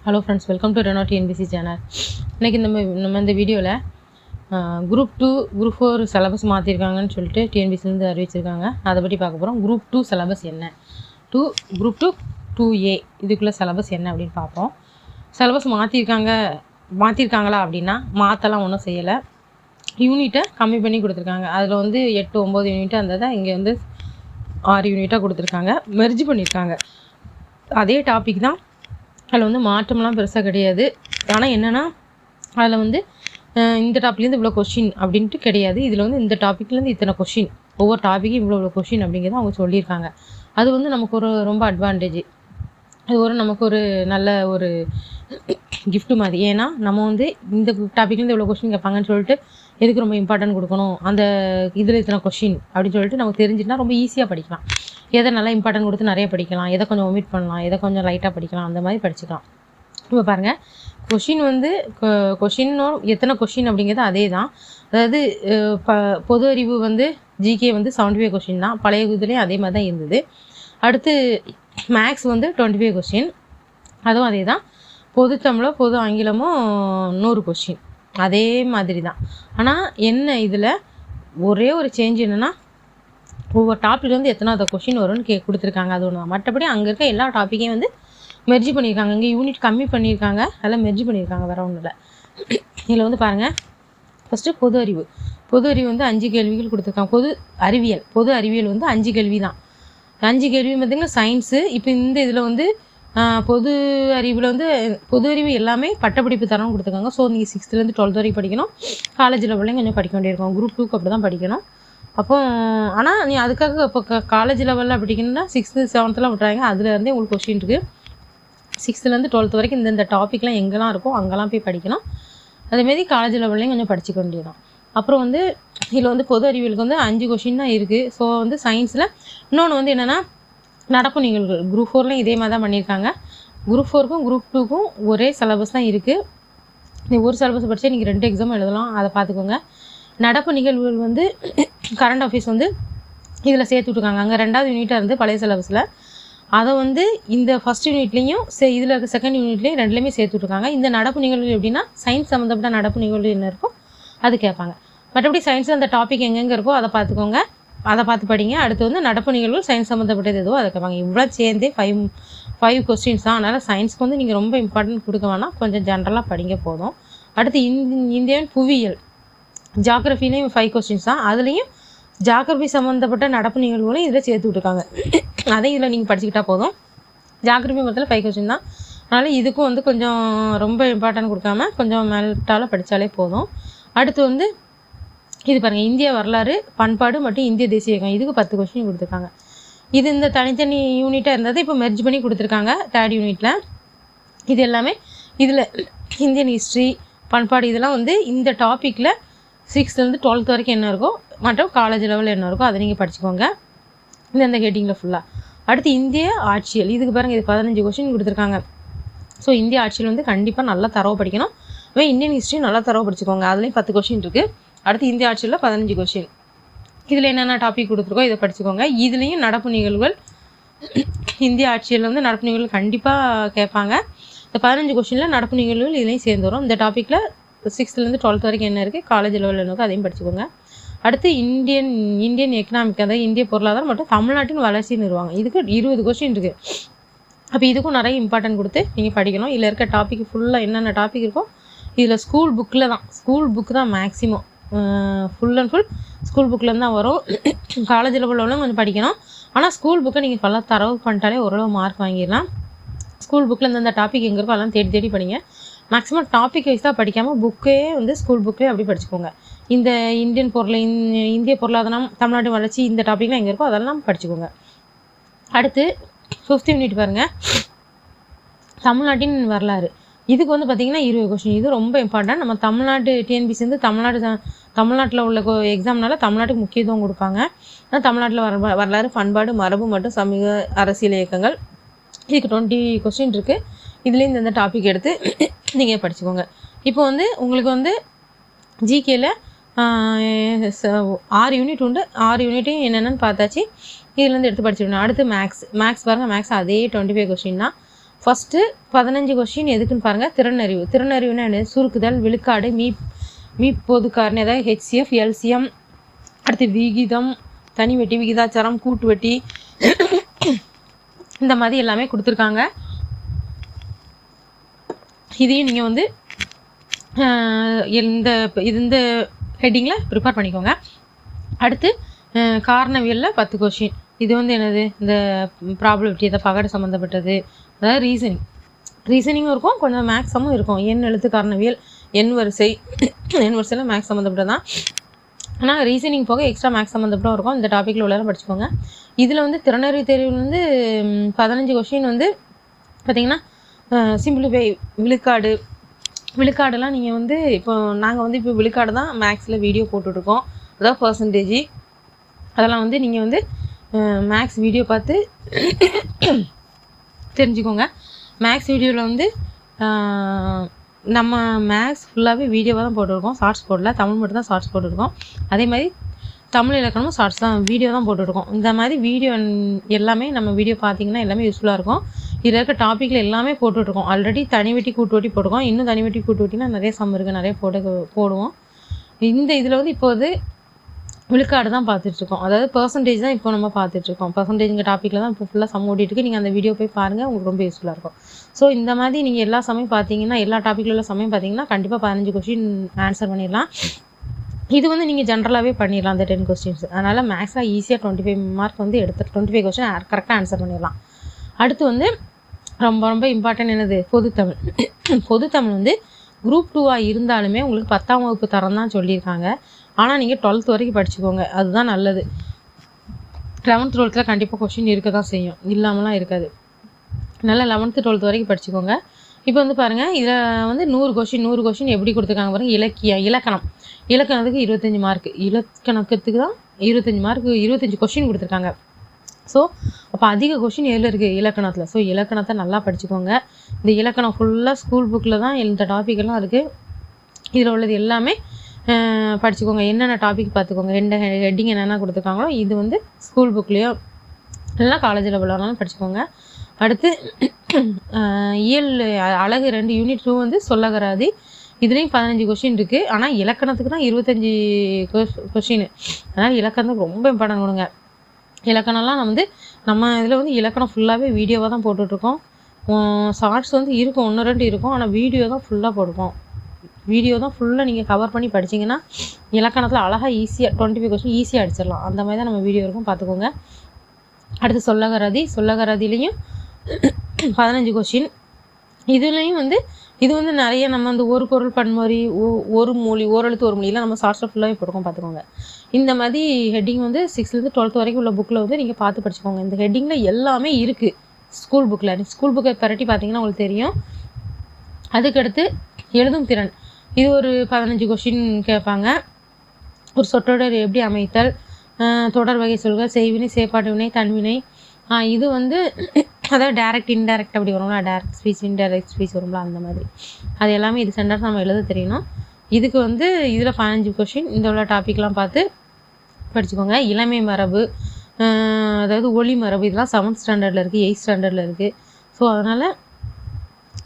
Hello friends, welcome to Reno TNPSC channel. இன்றைக்கி நம்ம இந்த வீடியோவில் குரூப் 2 குரூப் 4 சிலபஸ் மாற்றிருக்காங்கன்னு சொல்லிட்டு டிஎன்பிசிலேருந்து அறிவிச்சிருக்காங்க. அதை பற்றி பார்க்க போகிறோம். குரூப் 2 சிலபஸ் என்ன, குரூப் 2 2A இதுக்குள்ளே சிலபஸ் என்ன அப்படின்னு பார்ப்போம். சிலபஸ் மாற்றிருக்காங்களா அப்படின்னா மாற்றலாம் ஒன்றும் செய்யலை. யூனிட்டை கம்மி பண்ணி கொடுத்துருக்காங்க. அதில் 8 9 யூனிட்டாக இருந்ததை இங்கே 6 யூனிட்டாக கொடுத்துருக்காங்க. மெர்ஜ் பண்ணியிருக்காங்க. அதே டாபிக் தான். அதில் மாற்றம்லாம் பெருசாக கிடையாது. ஆனால் என்னென்னா அதில் இந்த டாப்பிக்லேருந்து இவ்வளோ கொஷின் அப்படின்ட்டு கிடையாது. இதில் இந்த டாப்பிக்லேருந்து இத்தனை கொஷின், ஒவ்வொரு டாப்பிக்கும் இவ்வளோ கொஷின் அப்படிங்கிறத அவங்க சொல்லியிருக்காங்க. அது நமக்கு ஒரு ரொம்ப அட்வான்டேஜ். அது நமக்கு ஒரு நல்ல ஒரு கிஃப்ட்டு மாதிரி. ஏன்னா நம்ம இந்த டாப்பிக்லேருந்து இவ்வளோ கொஷின் கேட்பாங்கன்னு சொல்லிட்டு எதுக்கு ரொம்ப இம்பார்ட்டன்ட் கொடுக்கணும், அந்த இதில் இத்தனை கொஷின் அப்படின்னு சொல்லிட்டு நமக்கு தெரிஞ்சுட்டுனா ரொம்ப ஈஸியாக படிக்கலாம். எதை நல்லா இம்பார்ட்டன்ட் கொடுத்து நிறைய படிக்கலாம், எதை கொஞ்சம் ஒமிட் பண்ணலாம், எதை கொஞ்சம் லைட்டாக படிக்கலாம், அந்த மாதிரி படிச்சுக்கலாம். இப்போ பாருங்கள், கொஷினும் எத்தனை கொஷின் அப்படிங்கிறது அதே தான். அதாவது பொது அறிவு ஜிகே 75 கொஷின் தான். பழைய இதுலேயும் அதே மாதிரி தான் இருந்தது. அடுத்து மேக்ஸ் 25 கொஷின், அதுவும் அதே தான். பொது தமிழோ பொது ஆங்கிலமும் 100 கொஷின், அதே மாதிரி தான். ஆனால் என்ன இதில் ஒரே ஒரு சேஞ்ச் என்னென்னா, ஒவ்வொரு டாப்பிக் எத்தனாவது கொஷின் வரும்னு கொடுத்துருக்காங்க. அது ஒன்று தான். மற்றபடி அங்கே இருக்க எல்லா டாப்பிக்கையும் மெர்ஜ் பண்ணியிருக்காங்க. இங்கே யூனிட் கம்மி பண்ணியிருக்காங்க, அதெல்லாம் மெர்ஜ் பண்ணியிருக்காங்க, வேறு ஒன்றும் இல்லை. இதில் பாருங்கள், ஃபஸ்ட்டு பொது அறிவு 5 கேள்விகள் கொடுத்துருக்காங்க. பொது அறிவியல் 5 கேள்வி தான். 5 கேள்வி பார்த்திங்கன்னா சயின்ஸு. இப்போ இந்த இதில் பொது அறிவில் பொது அறிவு எல்லாமே பட்டப்படிப்பு தரம்னு கொடுத்துருக்காங்க. ஸோ நீங்கள் 6th-12th வரைக்கும் படிக்கணும். காலேஜ் லெவல்லையும் கொஞ்சம் படிக்க வேண்டியிருக்கும். குரூப் 2க்கு அப்படி தான் படிக்கணும். அப்போ ஆனால் நீ அதுக்காக இப்போ காலேஜ் லெவலில் படிக்கணும்னா 6th 7th விட்றாங்க. அதுலேருந்தே உங்களுக்கு கொஷின் இருக்குது. 6th-12th வரைக்கும் இந்த டாப்பிக்லாம் எங்கெல்லாம் இருக்கோ அங்கெல்லாம் போய் படிக்கணும். அதேமாரி காலேஜ் லெவல்லையும் கொஞ்சம் படிச்சுக்க வேண்டியதான். அப்புறம் இதில் பொது அறிவியலுக்கு 5 கொஷின் தான் இருக்குது. ஸோ சயின்ஸில் இன்னொன்று என்னென்னா நடப்பு நிகழ்வுகள். குரூப் 4லையும் இதே மாதிரி தான் பண்ணியிருக்காங்க. குரூப் 4க்கும் குரூப் 2க்கும் ஒரே சிலபஸ் தான் இருக்குது. நீ ஒரு சிலபஸ் படித்தா நீங்கள் 2 எக்ஸாம் எழுதலாம். அதை பார்த்துக்கோங்க. நடப்பு நிகழ்வுகள் கரண்ட் அஃபேர்ஸ் இதில் சேர்த்து விட்ருக்காங்க. அங்கே 2வது யூனிட்டாக இருந்து பழைய சிலபஸில் அதை இந்த ஃபஸ்ட் யூனிட்லேயும் இதில் இருக்க செகண்ட் யூனிட்லேயும் 2லேயுமே சேர்த்து விட்ருக்காங்க. இந்த நடப்பு நிகழ்வுகள் எப்படின்னா சயின்ஸ் சம்மந்தப்பட்ட நடப்பு நிகழ்வுகள் என்ன இருக்கோ அது கேட்பாங்க. மற்றபடி சயின்ஸில் அந்த டாபிக் எங்கெங்கே இருக்கோ அதை பார்த்துக்கோங்க, அதை பார்த்து படிங்க. அடுத்து நடப்பு நிகழ்வுகள் சயின்ஸ் சம்மந்தப்பட்டது எதுவோ அதை கேட்பாங்க. இவ்வளோ சேர்ந்தே 5 கொஸ்டின்ஸ் தான். அதனால் சயின்ஸ்க்கு நீங்கள் ரொம்ப இம்பார்ட்டன்ட் கொடுக்க வேணாம், கொஞ்சம் ஜென்ரலாக படிங்க போதும். அடுத்து இந்தியன் புவியியல் ஜாகிரஃபிலையும் 5 கொஸ்டின்ஸ் தான். அதுலேயும் ஜாகிரஃபி சம்மந்தப்பட்ட நடப்பு நிகழ்வுகளையும் இதில் சேர்த்து விட்டுருக்காங்க. அதையும் இதில் நீங்கள் படிச்சுக்கிட்டால் போதும். ஜாகிரஃபி மொத்தத்தில் 5 கொஸ்டின் தான். அதனால் இதுக்கும் கொஞ்சம் ரொம்ப இம்பார்ட்டன்ட் கொடுக்காம கொஞ்சம் மேல்டால படித்தாலே போதும். அடுத்து இது பாருங்கள், இந்திய வரலாறு, பண்பாடு மற்றும் இந்திய தேசிய இயக்கம். இதுக்கு 10 கொஸ்டின் கொடுத்துருக்காங்க. இது இந்த தனித்தனி யூனிட்டாக இருந்தது இப்போ மெர்ஜ் பண்ணி கொடுத்துருக்காங்க 3rd யூனிட்டில். இது எல்லாமே இதில் இந்தியன் ஹிஸ்ட்ரி, பண்பாடு இதெல்லாம் இந்த டாப்பிக்கில் 6th-12th வரைக்கும் என்ன இருக்கோ மற்றும் காலேஜ் லெவலில் என்ன இருக்கோ அதை நீங்கள் படிச்சுக்கோங்க இந்த ஹெட்டிங்கில் ஃபுல்லாக. அடுத்து இந்திய ஆட்சியல். இதுக்கு பாருங்கள், இது 15 கொஸ்டின் கொடுத்துருக்காங்க. ஸோ இந்திய ஆட்சியல் கண்டிப்பாக நல்லா தரவு படிக்கணும். இந்தியன் ஹிஸ்ட்ரி நல்லா தரவு படிச்சுக்கோங்க. அதுலேயும் 10 கொஸ்டின் இருக்குது. அடுத்து இந்திய ஆட்சியில் 15 கொஸ்டின். இதில் என்னென்ன டாபிக் கொடுத்துருக்கோ இதை படிச்சுக்கோங்க. இதுலேயும் நடப்பு நிகழ்வுகள், இந்திய ஆட்சியில் நடப்பு நிகழ்வுகள் கண்டிப்பாக கேட்பாங்க. இந்த 15 கொஸ்டினில் நடப்பு நிகழ்வுகள் இதுலேயும் சேர்ந்து வரும். இந்த டாப்பிக்கில் 6th-12th வரைக்கும் என்ன இருக்குது, காலேஜ் லெவலில் என்ன இருக்கோ அதையும் படிச்சுக்கோங்க. அடுத்து இந்தியன் எக்கனாமிக், அதாவது இந்திய பொருளாதாரம் மற்றும் தமிழ்நாட்டின் வளர்ச்சி நிறுவாங்க. இதுக்கு 20 கொஸ்டின் இருக்குது. அப்போ இதுக்கும் நிறைய இம்பார்ட்டன்ட் கொடுத்து நீங்கள் படிக்கணும். இதில் இருக்க டாபிக் ஃபுல்லாக என்னென்ன டாபிக் இருக்கோ இதில் ஸ்கூல் புக்கு தான் maximum. Full and full school புக்கில் தான் வரும். காலேஜ் லெவலில் கொஞ்சம் படிக்கணும். ஆனால் ஸ்கூல் புக்கை நீங்கள் ஃபுல்லாக தரவு பண்ணிட்டாலே ஓரளவு மார்க் வாங்கிடலாம். ஸ்கூல் புக்கில் இந்த டாபிக் எங்கே இருக்கோ அதெல்லாம் தேடி படிங்க. மேக்ஸிமம் டாபிக் வைஸ் தான் படிக்காமல் புக்கே ஸ்கூல் புக்கே அப்படி படிச்சுக்கோங்க. இந்த இந்திய பொருளாதாரம், தமிழ்நாட்டு வளர்ச்சி, இந்த டாப்பிக்லாம் எங்கே இருக்கோ அதெல்லாம் படிச்சுக்கோங்க. அடுத்து 5th யூனிட் பாருங்கள், தமிழ்நாட்டின் வரலாறு. இதுக்கு பார்த்திங்கன்னா 20 கொஸ்டின். இது ரொம்ப இம்பார்ட்டன்ட். நம்ம தமிழ்நாட்டு டிஎன்பிசி தமிழ்நாட்டில் உள்ள எக்ஸாம்னால தமிழ்நாட்டுக்கு முக்கியத்துவம் கொடுப்பாங்க. ஆனால் தமிழ்நாட்டில் வரலாறு, பண்பாடு, மரபு மற்றும் சமூக அரசியல் இயக்கங்கள். இதுக்கு 20 கொஸ்டின் இருக்குது. இதுலேயும் இந்த டாபிக் எடுத்து நீங்கள் படிச்சுக்கோங்க. இப்போ உங்களுக்கு ஜிகேயில் 6 யூனிட் உண்டு. 6 யூனிட்டையும் என்னென்னு பார்த்தாச்சு. இதுலேருந்து எடுத்து படிச்சுக்கணும். அடுத்து மேக்ஸ் பாருங்கள், மேக்ஸ் அதே 25 கொஸ்டின் தான். ஃபஸ்ட்டு 15 கொஷின் எதுக்குன்னு பாருங்கள். திறனறிவுனா என்ன? சுருக்குதல், விழுக்காடு, பொது காரணி, அதாவது HCF, LCM, அடுத்து விகிதம், தனி வெட்டி, விகிதாச்சாரம், கூட்டு வெட்டி, இந்த மாதிரி எல்லாமே கொடுத்துருக்காங்க. இதையும் நீங்கள் வந்து இந்த ஹெட்டிங்கில் ப்ரிப்பேர் பண்ணிக்கோங்க. அடுத்து காரணவியலில் 10 கொஷின். இது வந்து என்னது? இந்த ப்ராபபிலிட்டி, அதை பகடு சம்மந்தப்பட்டது, அதாவது ரீசனிங்கும் இருக்கும், கொஞ்சம் மேக்ஸமும் இருக்கும். எண் எழுத்து காரணவியல், எண் வரிசையில் மேக்ஸ் சம்மந்தப்பட்டது தான். ஆனால் ரீசனிங் போக எக்ஸ்ட்ரா மேக்ஸ் சம்மந்தப்பட்டும் இருக்கும். இந்த டாப்பிக்கில் உள்ளார படிச்சுக்கோங்க. இதில் வந்து திறனறிவு தேர்வில் வந்து 15 கொஷின் வந்து பார்த்திங்கன்னா சிம்பிளிஃபை, விழுக்காடுலாம் நீங்கள் வந்து இப்போ நாங்கள் வந்து இப்போ விழுக்காடு தான் மேக்ஸில் வீடியோ போட்டுட்ருக்கோம். அதாவது பர்சன்டேஜ், அதெல்லாம் வந்து நீங்கள் வந்து மேக்ஸ் வீடியோ பார்த்து தெரிஞ்சுக்கோங்க. மேக்ஸ் வீடியோவில் வந்து நம்ம மேக்ஸ் ஃபுல்லாகவே வீடியோவாக தான் போட்டுருக்கோம், ஷார்ட்ஸ் போடல. தமிழ் மட்டும் தான் ஷார்ட்ஸ் போட்டுருக்கோம். அதே மாதிரி தமிழ் இலக்கணமும் ஷார்ட்ஸ் தான், வீடியோ தான் போட்டுருக்கோம். இந்த மாதிரி வீடியோ எல்லாமே நம்ம வீடியோ பார்த்தீங்கன்னா எல்லாமே யூஸ்ஃபுல்லாக இருக்கும். இதில் இருக்க டாப்பிக்கில் எல்லாமே போட்டுட்ருக்கோம். ஆல்ரெடி தனி வெட்டி கூட்டு வெட்டி போட்டுருக்கோம். இன்னும் தனி வெட்டி கூட்டு வெட்டினா நிறைய சம் இருக்குது, நிறைய போடுவோம். இந்த இதில் வந்து இப்போது விழுக்காடு தான் பார்த்துட்ருக்கோம். அதாவது பர்சன்டேஜ் தான் இப்போ நம்ம பார்த்துட்ருக்கோம். பர்சன்டேஜ்ங்க டாப்பிக்கில் தான் இப்போ ஃபுல்லாக சம் ஓடிட்டுருக்கு. நீங்கள் அந்த வீடியோ போய் பாருங்கள், உங்களுக்கு ரொம்ப யூஸ்ஃபுல்லாக இருக்கும். ஸோ இந்த மாதிரி நீங்கள் எல்லா சமயம் பார்த்தீங்கன்னா, எல்லா டாப்பிக்கில் உள்ள சமயம் பார்த்தீங்கன்னா கண்டிப்பாக 15 கொஷின் ஆன்சர் பண்ணிடலாம். இது வந்து நீங்கள் ஜென்ரலாகவே பண்ணிடலாம், அந்த 10 கொஸ்டின்ஸ். அதனால் மேக்ஸில் ஈஸியாக 25 மார்க் வந்து 25 கொஸ்டின் கரெக்டாக ஆன்சர் பண்ணிடலாம். அடுத்து வந்து ரொம்ப ரொம்ப இம்பார்ட்டன்ட் என்னது? பொதுத்தமிழ். பொதுத்தமிழ் வந்து குரூப் 2 இருந்தாலுமே உங்களுக்கு 10ஆம் வகுப்பு தரம் தான் சொல்லியிருக்காங்க. ஆனால் நீங்கள் 12th வரைக்கும் படிச்சுக்கோங்க, அதுதான் நல்லது. 11th 12th கண்டிப்பாக கொஷின் இருக்க தான் செய்யும், இல்லாமலாம் இருக்காது. அதனால் 11th 12th வரைக்கும் படிச்சுக்கோங்க. இப்போ வந்து பாருங்கள், இதில் வந்து 100 கொஷின் எப்படி கொடுத்துருக்காங்க பாருங்கள். இலக்கணத்துக்கு 25 மார்க், இலக்கணத்துக்கு தான் 25 மார்க், 25 கொஷின் கொடுத்துருக்காங்க. ஸோ அப்போ அதிக கொஷின் எதில் இருக்குது? இலக்கணத்தில். ஸோ இலக்கணத்தை நல்லா படிச்சுக்கோங்க. இந்த இலக்கணம் ஃபுல்லாக ஸ்கூல் புக்கில் தான் இந்த டாப்பிக்கெல்லாம் இருக்குது. இதில் உள்ளது எல்லாமே படிச்சுக்கோங்க. என்னென்ன டாபிக் பார்த்துக்கோங்க, ஹெட்டிங் என்னென்ன கொடுத்துருக்காங்களோ இது வந்து ஸ்கூல் புக்லேயோ இல்லைனா காலேஜில் உள்ளனாலும் படிச்சுக்கோங்க. அடுத்து இயல் அழகு 2 யூனிட் 2 வந்து சொல்லகராதி. இதுலேயும் 15 கொஷின் இருக்குது. ஆனால் இலக்கணத்துக்கு தான் 25 கொஷின். அதனால் இலக்கணத்துக்கு ரொம்ப இம்பார்ட்டன்ட் கொடுங்க. இலக்கணம்லாம் நம்ம இதில் வந்து இலக்கணம் ஃபுல்லாகவே வீடியோவாக தான் போட்டுட்ருக்கோம். ஷார்ட்ஸ் வந்து இருக்கும், 1-2 இருக்கும். ஆனால் வீடியோ தான் ஃபுல்லாக போட்டுருக்கோம். வீடியோ தான் ஃபுல்லாக நீங்கள் கவர் பண்ணி படிச்சிங்கன்னா இலக்கணத்தில் அழகாக ஈஸியாக 25 கொஸ்டின் ஈஸியாக அடிச்சிடலாம். அந்த மாதிரி தான் நம்ம வீடியோ இருக்கும், பார்த்துக்கோங்க. அடுத்து சொல்லகராதிலையும் 15 கொஸ்டின். இதுலேயும் வந்து இது வந்து நிறைய நம்ம வந்து ஒரு பொருள் பன்மொழி, ஒரு மொழி, ஓரெழுத்து ஒரு மொழியெலாம் நம்ம ஷார்ட்ஸில் ஃபுல்லாகவே போட்டுக்கோம், பார்த்துக்கோங்க. இந்த மாதிரி ஹெட்டிங் வந்து 6th 12th வரைக்கும் உள்ள புக்கில் வந்து நீங்கள் பார்த்து படிச்சுக்கோங்க. இந்த ஹெட்டிங்கில் எல்லாமே இருக்குது ஸ்கூல் புக்கில். ஸ்கூல் புக்கை பரட்டி பார்த்தீங்கன்னா உங்களுக்கு தெரியும். அதுக்கடுத்து எழுதும் திறன். இது ஒரு 15 கொஷின் கேட்பாங்க. ஒரு சொற்றொடர் எப்படி அமைத்தல், தொடர் வகை சொல்கள், செய்வினை, செயற்பாட்டு வினை, தன்வினை. இது வந்து அதாவது டேரக்ட் இன்டேரக்ட் அப்படி வரும்ல, டேரக்ட் ஸ்பீச் இன்டேரக்ட் ஸ்பீச் வரும்ல, அந்த மாதிரி. அது எல்லாமே இது சென்டர்ஸ் நம்ம எழுத தெரியணும். இதுக்கு வந்து இதில் 15 கொஷின். இந்த உள்ள டாப்பிக்லாம் பார்த்து படிச்சுக்கோங்க. இளமை மரபு, அதாவது ஒளி மரபு, இதெல்லாம் 7th ஸ்டாண்டர்டில் இருக்குது, 8th ஸ்டாண்டர்டில் இருக்குது. ஸோ அதனால்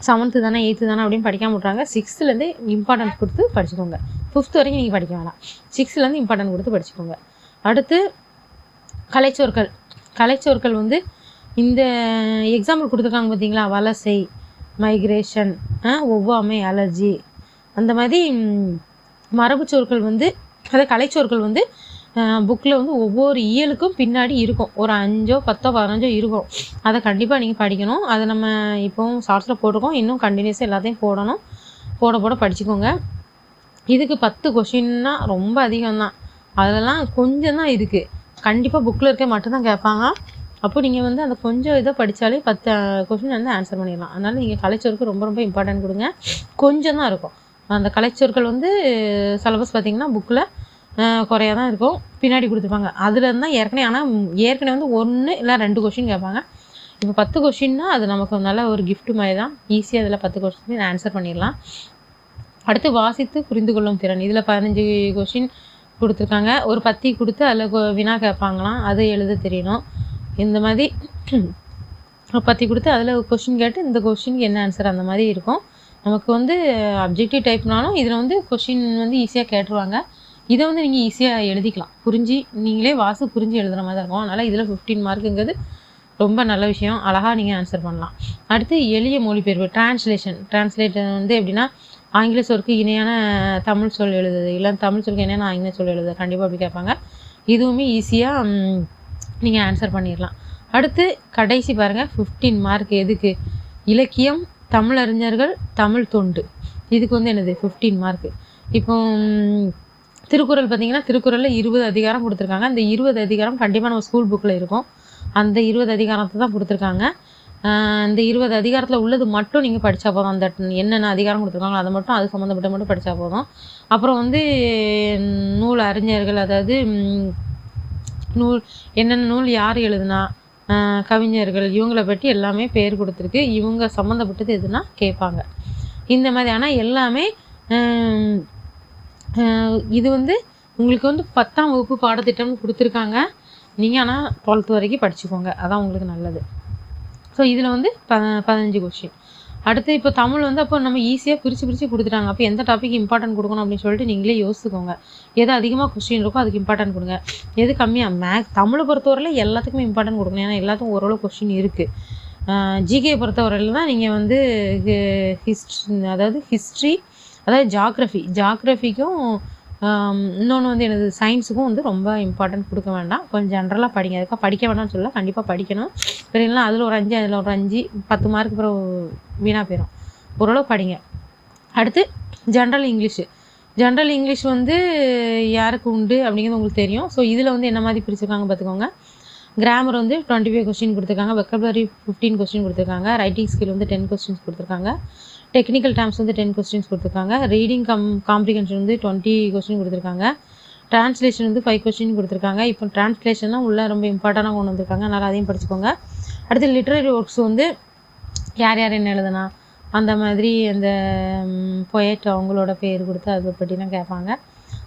7th தானே 8th தானே அப்படின்னு படிக்காம விட்றாங்க. 6thலேருந்து இம்பார்ட்டன்ஸ் கொடுத்து படிச்சுக்கோங்க. 5th வரைக்கும் நீங்கள் படிக்க வேணாம், 6thலேருந்து இம்பார்ட்டன்ட் கொடுத்து படிச்சுக்கோங்க. அடுத்து கலைச்சொற்கள் வந்து இந்த எக்ஸாம்பிள் கொடுத்துருக்காங்க பார்த்தீங்களா, வலசை, மைக்ரேஷன், ஒவ்வாமை, அலர்ஜி, அந்த மாதிரி மரபு சொற்கள் வந்து, அதாவது கலைச்சொற்கள் வந்து புக்கில் வந்து ஒவ்வொரு இயலுக்கும் பின்னாடி இருக்கும். ஒரு 5 10 15 இருக்கும். அதை கண்டிப்பாக நீங்கள் படிக்கணும். அதை நம்ம இப்போவும் ஷார்ட்ஸில் போட்டிருக்கோம், இன்னும் கண்டினியூஸாக எல்லாத்தையும் போடணும். போட படிச்சுக்கோங்க. இதுக்கு 10 கொஷின்னா ரொம்ப அதிகம்தான். அதெல்லாம் கொஞ்சம் தான் இருக்குது. கண்டிப்பாக புக்கில் இருக்க மட்டும்தான் கேட்பாங்க. அப்போ நீங்கள் வந்து அந்த கொஞ்சம் இதை படித்தாலே 10 கொஷின் வந்து ஆன்சர் பண்ணிடலாம். அதனால் நீங்கள் கலைச்சொற்கு ரொம்ப ரொம்ப இம்பார்ட்டன்ட் கொடுங்க. கொஞ்சம் தான் இருக்கும் அந்த கலைச்சொற்கள் வந்து. சிலபஸ் பார்த்திங்கன்னா புக்கில் குறையாக தான் இருக்கும், பின்னாடி கொடுத்துருப்பாங்க. அதில் இருந்தால் ஏற்கனவே வந்து 1 இல்லை 2 கொஷின் கேட்பாங்க. இப்போ 10 கொஷின்னா அது நமக்கு நல்ல ஒரு கிஃப்ட் மாதிரி தான். ஈஸியாக அதில் 10 கொஷின் ஆன்சர் பண்ணிடலாம். அடுத்து வாசித்து புரிந்து கொள்ளும் திறன். இதில் 15 கொஷின் கொடுத்துருக்காங்க. ஒரு 10 கொடுத்து அதில் வினா கேட்பாங்களாம், அதை எழுத தெரியணும். இந்த மாதிரி பற்றி கொடுத்து அதில் கொஷின் கேட்டு இந்த கொஷினுக்கு என்ன ஆன்சர் அந்த மாதிரி இருக்கும். நமக்கு வந்து அப்ஜெக்டிவ் டைப்னாலும் இதில் வந்து கொஷின் வந்து ஈஸியாக கேட்டுருவாங்க. இதை வந்து நீங்கள் ஈஸியாக எழுதிக்கலாம், புரிஞ்சு நீங்களே புரிஞ்சு எழுதுகிற மாதிரி தான் இருக்கும். அதனால் இதில் 15 மார்க்குங்கிறது ரொம்ப நல்ல விஷயம். அழகாக நீங்கள் ஆன்சர் பண்ணலாம். அடுத்து எளிய மொழிபெயர்ப்பு டிரான்ஸ்லேஷன் வந்து எப்படின்னா ஆங்கில சொற்கு இணையான தமிழ் சொல் எழுதுது, இல்லை தமிழ் சொற்கு இணையான ஆங்கில சொல் எழுதுது, கண்டிப்பாக அப்படி கேட்பாங்க. இதுவுமே ஈஸியாக நீங்கள் ஆன்சர் பண்ணிடலாம். அடுத்து கடைசி பாருங்கள் 15 மார்க் எதுக்கு? இலக்கியம், தமிழறிஞர்கள், தமிழ் தொண்டு, இதுக்கு வந்து என்னது 15 மார்க்கு. இப்போ திருக்குறள் பார்த்திங்கன்னா திருக்குறளில் 20 அதிகாரம் கொடுத்துருக்காங்க. அந்த 20 அதிகாரம் கண்டிப்பாக நம்ம ஸ்கூல் புக்கில் இருக்கும். அந்த 20 அதிகாரத்தை தான் கொடுத்துருக்காங்க. இந்த 20 அதிகாரத்தில் உள்ளது மட்டும் நீங்கள் படித்தா போதும். அந்த என்னென்ன அதிகாரம் கொடுத்துருக்காங்களோ அதை மட்டும், அது சம்மந்தப்பட்ட மட்டும் படித்தா போதும். அப்புறம் வந்து நூல் அறிஞர்கள், அதாவது நூல் என்னென்ன நூல் யார் எழுதுனா, கவிஞர்கள், இவங்களை பற்றி எல்லாமே பேர் கொடுத்துருக்கு. இவங்க சம்மந்தப்பட்டது எதுனா கேட்பாங்க இந்த மாதிரி. ஆனால் எல்லாமே இது வந்து உங்களுக்கு வந்து 10ஆம் வகுப்பு பாடத்திட்டம்னு கொடுத்துருக்காங்க. நீங்கள் ஆனால் 12th வரைக்கும் படிச்சுக்கோங்க, அதான் உங்களுக்கு நல்லது. ஸோ இதில் வந்து 15 கொஷின். அடுத்து இப்போ தமிழ் வந்து அப்போ நம்ம ஈஸியாக பிரித்து கொடுத்துட்டாங்க. அப்போ எந்த டாபிக் இம்பார்ட்டன்ட் கொடுக்கணும் அப்படின்னு சொல்லிட்டு நீங்களே யோசிச்சுக்கோங்க. எது அதிகமாக கொஸ்டின் இருக்கோ அதுக்கு இம்பார்ட்டன்ட் கொடுங்க, எது கம்மியாக தமிழை பொறுத்தவரையில் எல்லாத்துக்குமே இம்பார்ட்டன்ட் கொடுக்கணும். ஏன்னா எல்லாத்துக்கும் ஓரளவு கொஸ்டின் இருக்குது. ஜிகே பொறுத்தவரையில் தான் நீங்கள் வந்து ஹிஸ்ட்ரி, அதாவது ஜாக்ரஃபிக்கும் இன்னொன்று வந்து எனது சயின்ஸுக்கும் வந்து ரொம்ப இம்பார்ட்டன்ட் கொடுக்க வேண்டாம். கொஞ்சம் ஜென்ரலாக படிங்க. அதுக்காக படிக்க வேண்டாம்னு சொல்ல, கண்டிப்பாக படிக்கணும். சரிங்களா? அதில் ஒரு 5, அதில் ஒரு 5, 10 மார்க்கு அப்புறம் வீணாக போயிடும். ஓரளவு படிங்க. அடுத்து ஜென்ரல் இங்கிலீஷ் வந்து யாருக்கு உண்டு அப்படிங்கிறது உங்களுக்கு தெரியும். ஸோ இதில் வந்து என்ன மாதிரி பிரிச்சுருக்காங்க பார்த்துக்கோங்க. கிராமர் வந்து 25 கொஸ்டின் கொடுத்துருக்காங்க, வெக்கபுலரி 15 கொஸ்டின் கொடுத்துருக்காங்க, ரைட்டிங் ஸ்கில் வந்து 10 கொஸ்டின்ஸ் கொடுத்துருக்காங்க, டெக்னிக்கல் டேர்ம்ஸ் வந்து 10 கொஸ்டின்ஸ் கொடுத்துருக்காங்க, ரீடிங் காம்ப்ரிஹென்ஷன் வந்து 20 கொஸ்டின் கொடுத்துருக்காங்க, டிரான்ஸ்லேஷன் வந்து 5 கொஸ்டின் கொடுத்துருக்காங்க. இப்போ டிரான்ஸ்லேஷன்லாம் உள்ள ரொம்ப இம்பார்ட்டண்டாக கொண்டு வந்திருக்காங்க, அதனால் அதையும் படிச்சுக்கோங்க. அடுத்து லிட்ரரி ஒர்க்ஸ் வந்து யார் என்ன எழுதுனா அந்த மாதிரி அந்த பொயட் அவங்களோட பேர் கொடுத்து அதை பற்றிலாம் கேட்பாங்க.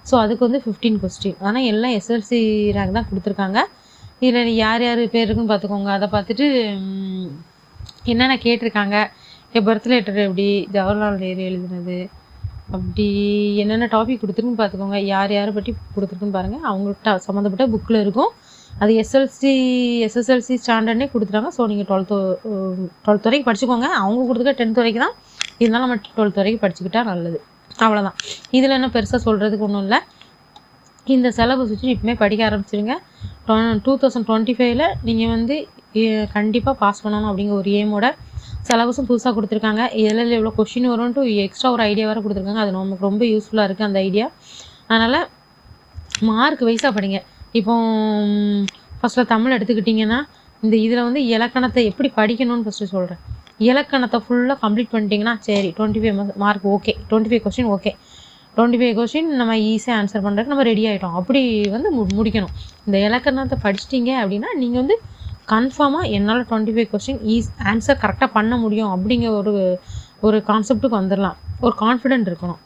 ஸோ அதுக்கு வந்து 15 கொஸ்டின். ஆனால் எல்லாம் எஸ்எல்சி ரேங்க் தான் கொடுத்துருக்காங்க. இதில் யார் பேர் இருக்குன்னு பார்த்துக்கோங்க. அதை பார்த்துட்டு என்னென்ன கேட்டிருக்காங்க, என் பர்த் லெட்டர் எப்படி, ஜவஹர்லால் நேரு எழுதுனது, அப்படி என்னென்ன டாபிக் கொடுத்துருக்குன்னு பார்த்துக்கோங்க. யாரை பற்றி கொடுத்துருக்குன்னு பாருங்கள். அவங்கள்ட்ட சம்மந்தப்பட்ட புக்கில் இருக்கும். அது எஸ்எஸ்எல்சி ஸ்டாண்டர்ட்னே கொடுத்துட்டாங்க. ஸோ நீங்கள் 12th வரைக்கும் படிச்சுக்கோங்க. அவங்க கொடுத்துக்க 10th வரைக்கும் தான், இருந்தாலும் நம்ம 12th வரைக்கும் படிச்சுக்கிட்டா நல்லது. அவ்வளோதான். இதில் என்ன பெருசாக சொல்கிறதுக்கு ஒன்றும் இல்லை. இந்த சிலபஸ் வச்சு இப்போமே படிக்க ஆரம்பிச்சிருங்க. 2025 நீங்கள் வந்து கண்டிப்பாக பாஸ் பண்ணணும் அப்படிங்கிற ஒரு எய்மோட சிலபஸும் புதுசாக கொடுத்துருக்காங்க. இதில் எவ்வளோ கொஷின் வரும்ன்ட்டு எக்ஸ்ட்ரா ஒரு ஐடியா வேறு கொடுத்துருக்காங்க. அது நமக்கு ரொம்ப யூஸ்ஃபுல்லாக இருக்குது அந்த ஐடியா. அதனால் மார்க் வைஸாக படிங்க. இப்போ ஃபஸ்ட்டில் தமிழ் எடுத்துக்கிட்டிங்கன்னா இந்த இதில் வந்து இலக்கணத்தை எப்படி படிக்கணும்னு ஃபஸ்ட்டு சொல்கிறேன். இலக்கணத்தை ஃபுல்லாக கம்ப்ளீட் பண்ணிட்டீங்கன்னா சரி 25 mark okay, 25 question okay. 25 question நம்ம ஈஸியாக ஆன்சர் பண்ணுறதுக்கு நம்ம ரெடி ஆகிட்டோம். அப்படி வந்து முடிக்கணும். இந்த இலக்கணத்தை படிச்சிட்டிங்க அப்படின்னா நீங்கள் வந்து கன்ஃபார்மாக என்னால் 25 கொஸ்டின் ஆன்சர் கரெக்டாக பண்ண முடியும் அப்படிங்கிற ஒரு கான்செப்ட்டுக்கு வந்துடலாம். ஒரு கான்ஃபிடென்ட் இருக்கணும்.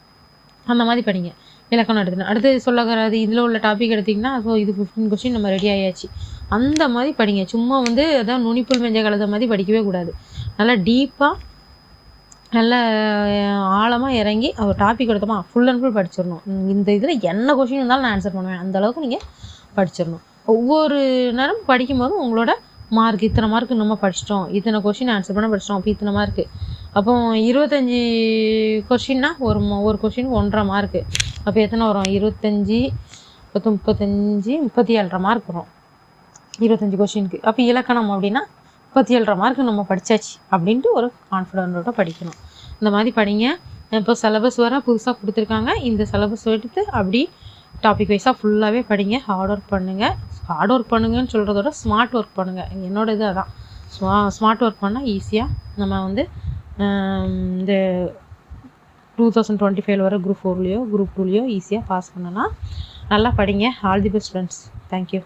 அந்த மாதிரி படிங்க. இலக்கணம் எடுத்துக்கணும். அடுத்து சொல்லக்கூடாது இதில் உள்ள டாபிக் எடுத்திங்கன்னா ஸோ இது 15 கொஸ்டின் நம்ம ரெடி ஆகியாச்சு. அந்த மாதிரி படிங்க. சும்மா வந்து அதான் நுனிப்புல் மெஞ்ச கலந்த மாதிரி படிக்கவே கூடாது. நல்லா டீப்பாக நல்ல ஆழமாக இறங்கி ஒரு டாபிக் எடுத்தோமா ஃபுல் அண்ட் ஃபுல் படிச்சிடணும். இந்த இதில் என்ன கொஷின் இருந்தாலும் நான் ஆன்சர் பண்ணுவேன், அந்தளவுக்கு நீங்கள் படிச்சிடணும். ஒவ்வொரு நேரம் படிக்கும்போதும் உங்களோட மார்க் இத்தனை மார்க்கு நம்ம படிச்சிட்டோம், இத்தனை கொஷின் ஆன்சர் பண்ண படிச்சிட்டோம், அப்போ இத்தனை மார்க்கு. அப்போ 25 கொஷின்னா ஒரு கொஷினுக்கு 1.5 மார்க்கு. அப்போ எத்தனை வரும்? 25 35 37.5 மார்க் வரும் 25 கொஷினுக்கு. அப்போ இலக்கணம் அப்படின்னா 37.5 மார்க்கு நம்ம படித்தாச்சு அப்படின்ட்டு ஒரு கான்ஃபிடென்ட்டோட படிக்கணும். இந்த மாதிரி படிங்க. இப்போ சிலபஸ் வர புதுசாக கொடுத்துருக்காங்க. இந்த சிலபஸ் எடுத்து அப்படி டாபிக் வைஸாக ஃபுல்லாகவே படிங்க. ஹார்ட் ஒர்க் பண்ணுங்கன்னு சொல்கிறதோட ஸ்மார்ட் ஒர்க் பண்ணுங்கள். என்னோட இது அதான். ஸ்மார்ட் ஒர்க் பண்ணால் ஈஸியாக நம்ம வந்து இந்த 2025 வர குரூப் 4லையோ குரூப் 2லையோ ஈஸியாக பாஸ் பண்ணலாம். நல்லா படிங்க. All the best friends. Thank you.